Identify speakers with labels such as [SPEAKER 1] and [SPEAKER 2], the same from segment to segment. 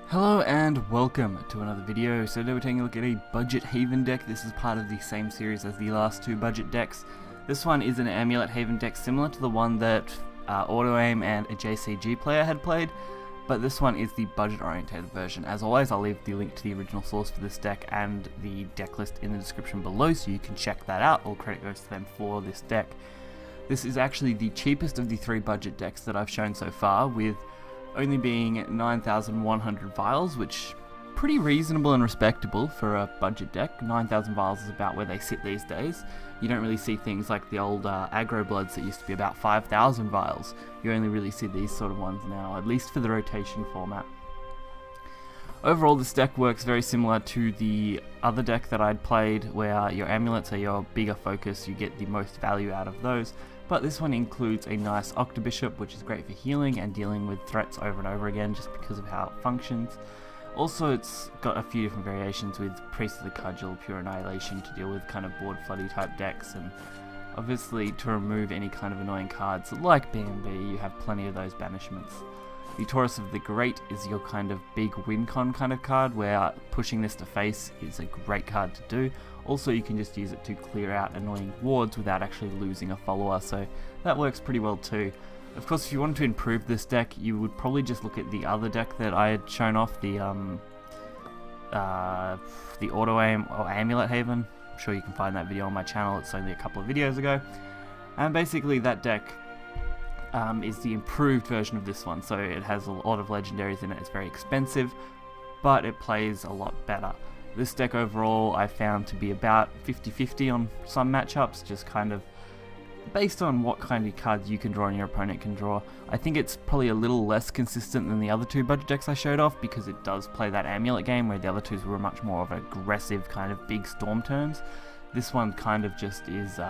[SPEAKER 1] Hello and welcome to another video. So today we're taking a look at a budget Haven deck. This is part of the same series as the last two budget decks. This one is an Amulet Haven deck similar to the one that Auto Aim and a JCG player had played, but this one is the budget oriented version. As always, I'll leave the link to the original source for this deck and the deck list in the description below so you can check that out. All credit goes to them for this deck. This is actually the cheapest of the three budget decks that I've shown so far, with only being 9,100 vials, which pretty reasonable and respectable for a budget deck. 9,000 vials is about where they sit these days. You don't really see things like the old aggro bloods that used to be about 5,000 vials. You only really see these sort of ones now, at least for the rotation format. Overall, this deck works very similar to the other deck that I'd played, where your amulets are your bigger focus, you get the most value out of those. But this one includes a nice Octobishop, which is great for healing and dealing with threats over and over again just because of how it functions. Also, it's got a few different variations with Priest of the Cudgel, Pure Annihilation to deal with kind of board floody type decks, and obviously to remove any kind of annoying cards like B&B, you have plenty of those banishments. The Taurus of the Great is your kind of big win con kind of card, where pushing this to face is a great card to do. Also, you can just use it to clear out annoying wards without actually losing a follower, so that works pretty well too. Of course, if you wanted to improve this deck, you would probably just look at the other deck that I had shown off, the Auto Aim or Amulet Haven. I'm sure you can find that video on my channel, it's only a couple of videos ago. And basically that deck is the improved version of this one, so it has a lot of legendaries in it. It's very expensive, but it plays a lot better. This deck overall I found to be about 50-50 on some matchups, just kind of based on what kind of cards you can draw and your opponent can draw. I think it's probably a little less consistent than the other two budget decks I showed off, because it does play that Amulet game, where the other two were much more of aggressive kind of big storm turns. This one kind of just is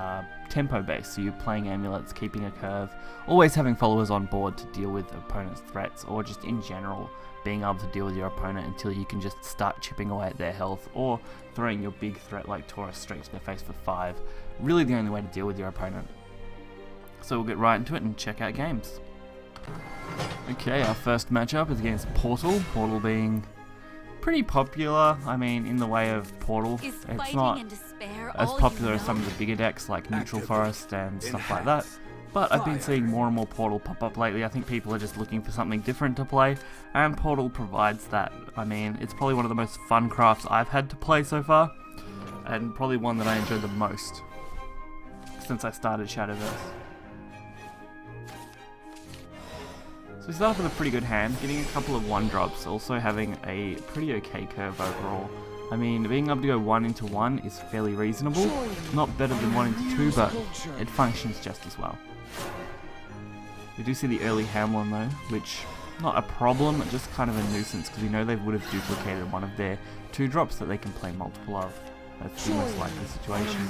[SPEAKER 1] tempo based, so you're playing amulets, keeping a curve, always having followers on board to deal with opponents' threats, or just in general being able to deal with your opponent until you can just start chipping away at their health, or throwing your big threat like Taurus straight to their face for 5. Really the only way to deal with your opponent. So we'll get right into it and check out games. Okay, our first matchup is against Portal. Portal being pretty popular, I mean, in the way of Portal. It's not as popular as some of the bigger decks like Neutral Forest and stuff like that, but I've been seeing more and more Portal pop up lately. I think people are just looking for something different to play, and Portal provides that. I mean, it's probably one of the most fun crafts I've had to play so far, and probably one that I enjoy the most since I started Shadowverse. So we start off with a pretty good hand, getting a couple of 1-drops, also having a pretty okay curve overall. I mean, being able to go 1 into 1 is fairly reasonable. Not better than 1 into 2, but it functions just as well. We do see the early Hamlin though, which, not a problem, just kind of a nuisance, because we know they would have duplicated one of their 2-drops that they can play multiple of. That's the most likely situation.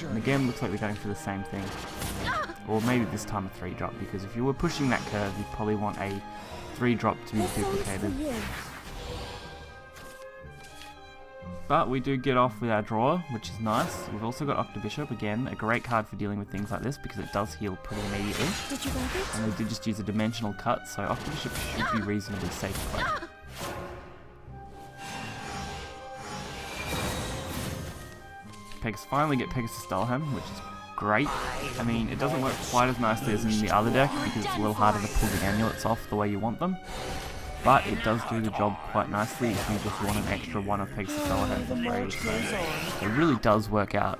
[SPEAKER 1] And again, looks like they're going for the same thing. Or maybe this time a 3-drop, because if you were pushing that curve, you'd probably want a 3-drop to be duplicated. But we do get off with our draw, which is nice. We've also got Octobishop, again, a great card for dealing with things like this, because it does heal pretty immediately. And they did just use a dimensional cut, so Octobishop should be reasonably safe to play. Finally get Pegasus Stalham, which is great. I mean, it doesn't work quite as nicely as in the other deck, because it's a little harder to pull the amulets off the way you want them. But it does do the job quite nicely if you just want an extra one of Pegasus Stalham for free. So it really does work out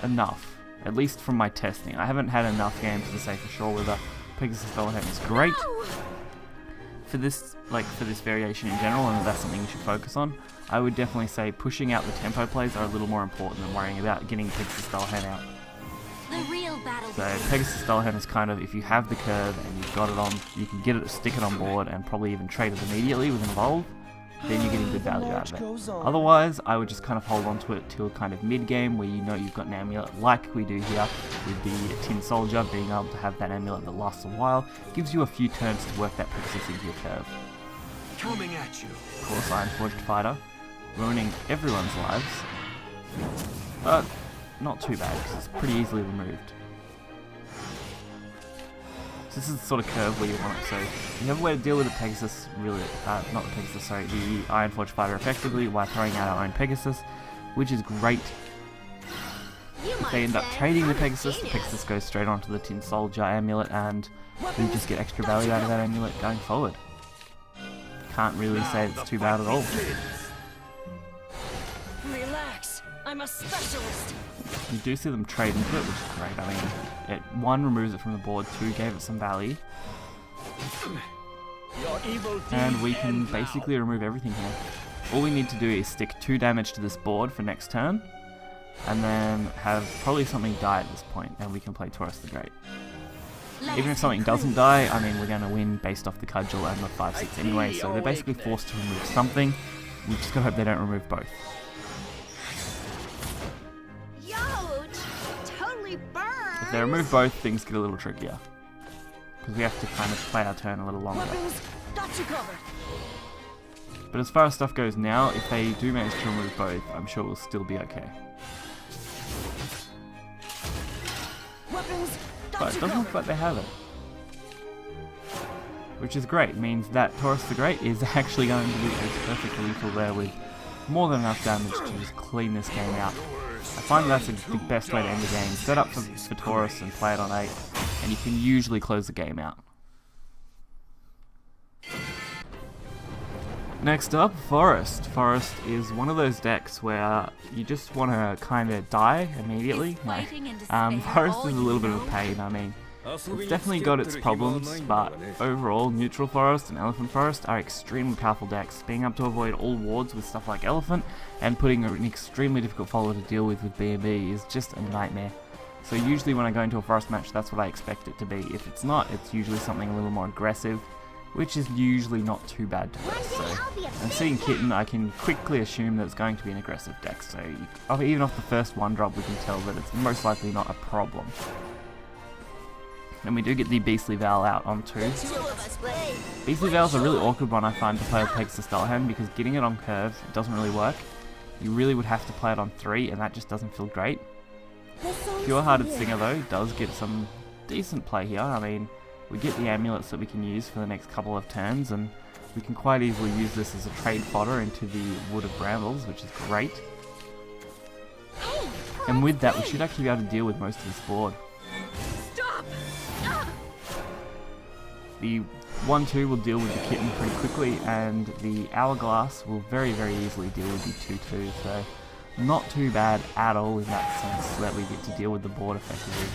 [SPEAKER 1] enough, at least from my testing. I haven't had enough games to say for sure whether Pegasus Stalham is great for this variation in general, and that's something you should focus on. I would definitely say pushing out the tempo plays are a little more important than worrying about getting Pegasus Stalham out. So Pegasus Stalham is kind of, if you have the curve and you've got it on, you can get it, stick it on board, and probably even trade it immediately with an evolve, then you're getting good value out of it. Otherwise, I would just kind of hold on to it till kind of mid-game, where you know you've got an amulet like we do here with the Tin Soldier. Being able to have that amulet that lasts a while gives you a few turns to work that Pegasus into your curve.
[SPEAKER 2] Coming at you.
[SPEAKER 1] Of course, Iron Forged Fighter, ruining everyone's lives, but not too bad because it's pretty easily removed. So this is the sort of curve where you want it. So you have a way to deal with the Pegasus, really, not the Pegasus, sorry, the Ironforge Fighter effectively by throwing out our own Pegasus, which is great. If they end up trading the Pegasus goes straight onto the Tin Soldier Amulet, and we just get extra value out of that Amulet going forward. Can't really say it's too bad at all.
[SPEAKER 3] Relax, I'm a specialist.
[SPEAKER 1] You do see them trade into it, which is great. I mean, one removes it from the board, two gave it some value, and we can basically remove everything here. All we need to do is stick 2 damage to this board for next turn, and then have probably something die at this point, and we can play Taurus the Great. Even if something doesn't die, I mean, we're going to win based off the Cudgel and the 5/6 anyway, so they're basically forced to remove something. We just gotta hope they don't remove both. If they remove both, things get a little trickier, because we have to kind of play our turn a little longer. But as far as stuff goes now, if they do manage to remove both, I'm sure we'll still be okay. But it doesn't look like they have it, which is great. It means that Taurus the Great is actually going to be a perfect lethal there with more than enough damage to just clean this game out. I find that's the best way to end the game. Set up for Taurus and play it on 8, and you can usually close the game out. Next up, Forest. Forest is one of those decks where you just want to kind of die immediately. No. Forest is a little bit of a pain. I mean, it's definitely got its problems, but overall, Neutral Forest and Elephant Forest are extremely powerful decks. Being able to avoid all wards with stuff like Elephant and putting an extremely difficult follower to deal with B&B is just a nightmare. So usually when I go into a Forest match, that's what I expect it to be. If it's not, it's usually something a little more aggressive, which is usually not too bad to us. So, and seeing Kitten, I can quickly assume that it's going to be an aggressive deck. So even off the first 1-drop, we can tell that it's most likely not a problem. And we do get the Beastly Val out on 2. Beastly Val is a really awkward one, I find, to play with Pegasus Dullhand, because getting it on curve doesn't really work. You really would have to play it on 3, and that just doesn't feel great. Pure-Hearted Singer, though, does get some decent play here. I mean, we get the amulets that we can use for the next couple of turns, and we can quite easily use this as a trade fodder into the Wood of Brambles, which is great. And with that, we should actually be able to deal with most of this board. The 1/2 will deal with the Kitten pretty quickly, and the Hourglass will very, very easily deal with the 2/2, so not too bad at all in that sense, that we get to deal with the board effectively.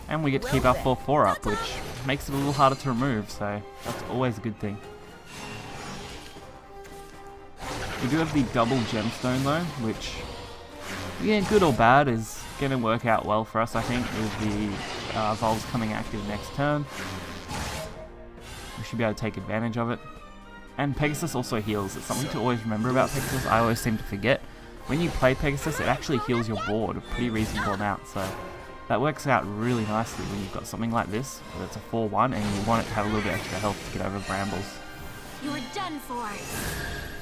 [SPEAKER 1] And we get to keep our 4/4 up, which makes it a little harder to remove, so that's always a good thing. We do have the double gemstone though, which, yeah, good or bad, is going to work out well for us, I think, with the Volves coming active next turn. We should be able to take advantage of it. And Pegasus also heals. It's something to always remember about Pegasus. I always seem to forget. When you play Pegasus, it actually heals your board a pretty reasonable amount, so that works out really nicely when you've got something like this, where it's a 4/1, and you want it to have a little bit extra health to get over Brambles.
[SPEAKER 3] You're done for.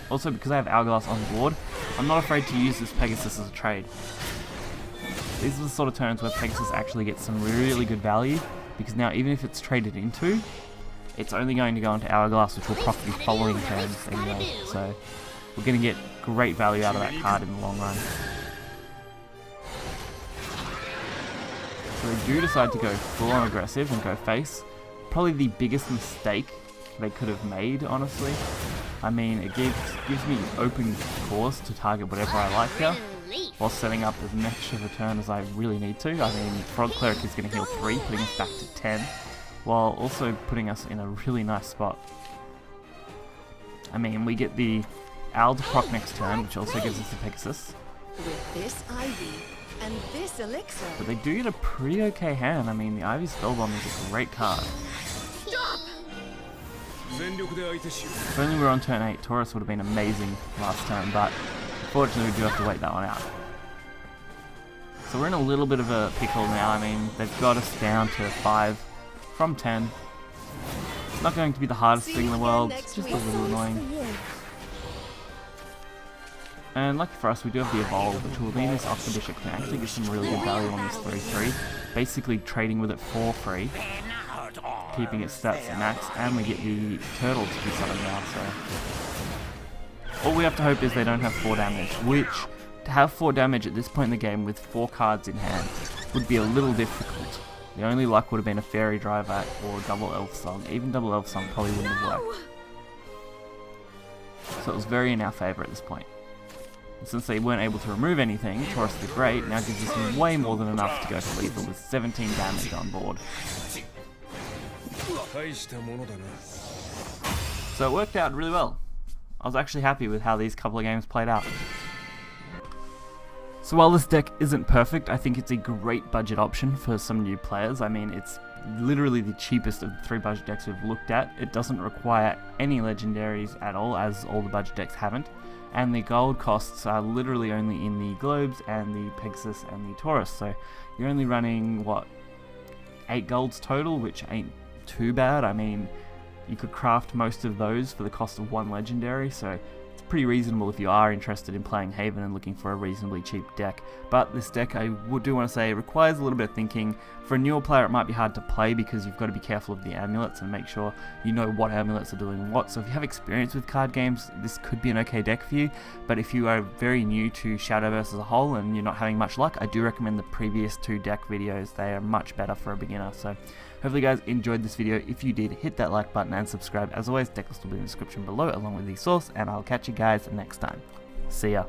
[SPEAKER 1] Also, because I have Hourglass on board, I'm not afraid to use this Pegasus as a trade. These are the sort of turns where Pegasus actually gets some really good value, because now even if it's traded into, it's only going to go into Hourglass, which will probably be following turns anyway, so we're going to get great value out of that card in the long run. So they do decide to go full on aggressive and go face. Probably the biggest mistake they could have made, honestly. I mean, it gives me open course to target whatever I like here, while setting up as much of a turn as I really need to. I mean, Frog Cleric is going to heal 3, putting us back to 10, while also putting us in a really nice spot. I mean, we get the Owl to proc next turn, which also gives us the Pegasus.
[SPEAKER 4] With this Ivy and this elixir.
[SPEAKER 1] But they do get a pretty okay hand. I mean, the Ivy Spellbomb is a great card.
[SPEAKER 4] Stop!
[SPEAKER 1] If only we were on turn 8, Taurus would have been amazing last turn, but unfortunately we do have to wait that one out. So we're in a little bit of a pickle now. I mean, they've got us down to 5 from 10. It's not going to be the hardest thing in the world, it's just a little annoying. And lucky for us, we do have the Evolve, which will mean this Aqua Bishop can actually get some really good value on this 3-3, basically trading with it for free, keeping its stats at max, and we get the Turtle to do something now, so... All we have to hope is they don't have 4 damage, which, to have 4 damage at this point in the game with 4 cards in hand, would be a little difficult. The only luck would have been a Fairy Driver or Double Elf Song. Even Double Elf Song probably wouldn't have worked. So it was very in our favour at this point. And since they weren't able to remove anything, Taurus the Great now gives us way more than enough to go to lethal with 17 damage on board. So it worked out really well. I was actually happy with how these couple of games played out. So while this deck isn't perfect, I think it's a great budget option for some new players. I mean, it's literally the cheapest of the 3 budget decks we've looked at. It doesn't require any legendaries at all, as all the budget decks haven't. And the gold costs are literally only in the Globes and the Pegasus and the Taurus. So you're only running, what, 8 golds total, which ain't too bad. I mean, you could craft most of those for the cost of 1 legendary, so it's pretty reasonable if you are interested in playing Haven and looking for a reasonably cheap deck. But this deck, I do want to say, requires a little bit of thinking. For a newer player, it might be hard to play because you've got to be careful of the amulets and make sure you know what amulets are doing what. So if you have experience with card games, this could be an okay deck for you. But if you are very new to Shadowverse as a whole and you're not having much luck, I do recommend the previous 2 deck videos. They are much better for a beginner. So hopefully you guys enjoyed this video. If you did, hit that like button and subscribe. As always, deck list will be in the description below along with the source, and I'll catch you guys next time. See ya.